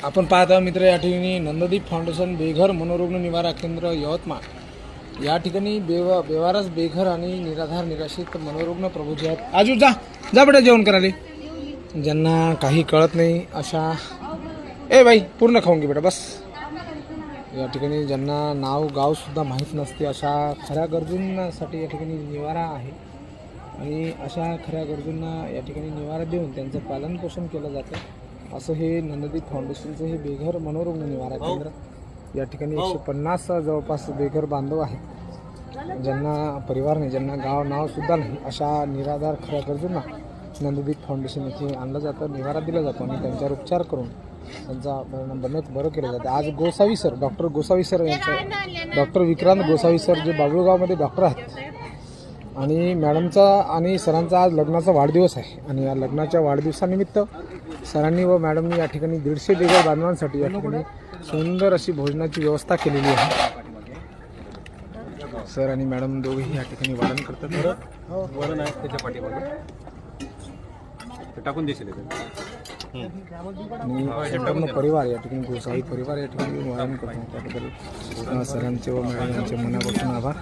आपण पाहता मित्र या ठिकाणी नंददीप फाउंडेशन बेघर मनोरुग्ण निवारा केंद्र यवतमाळ या ठिकाणी बेवारस बेघर आणि निराधार निराश्रित मनोरुग्ण प्रभूजी आहेत. आजू जा जा बेटा जेवण करायला. ज्यांना काही कळत नाही अशा ए बाई पूर्ण खाऊन घे बेटा बस. या ठिकाणी ज्यांना नाव गाव सुद्धा माहीत नसते अशा खऱ्या गरजूंसाठी या ठिकाणी निवारा आहे आणि अशा खऱ्या गरजूंना या ठिकाणी निवारा देऊन त्यांचं पालनपोषण केलं जातं. असं हे नंददीप फाउंडेशनचं हे बेघर मनोरुग्ण निवारा केंद्र. या ठिकाणी 150 जवळपास बेघर बांधव आहेत ज्यांना परिवार नाही, ज्यांना गाव नाव सुद्धा नाही अशा निराधार खऱ्या गरजूंना नंददीप फाउंडेशन येथे आणलं जातं, निवारा दिला जातो आणि त्यांच्यावर उपचार करून त्यांचा बरं केलं जातं. आज Gosavi sir doctor Gosavi sir यांचं डॉक्टर विक्रांत गोसावी सर जे बाबुळगावमध्ये डॉक्टर आहेत आणि मॅडमचा आणि सरांचा आज लग्नाचा वाढदिवस आहे आणि या लग्नाच्या वाढदिवसानिमित्त सरांनी व मॅडमनी या ठिकाणी 150 बेघर बांधवांसाठी या ठिकाणी सुंदर अशी भोजनाची व्यवस्था केलेली आहे. सर आणि मॅडम दोघेही या ठिकाणी वाढण करतात. वरण आहे त्याच्या पाठीमागे टाकून देशील आणि संपूर्ण परिवार या ठिकाणी गोसावी परिवार या ठिकाणी वाढण करतो. त्याबद्दल सरांचे व मॅडम यांचे मनापासून आभार.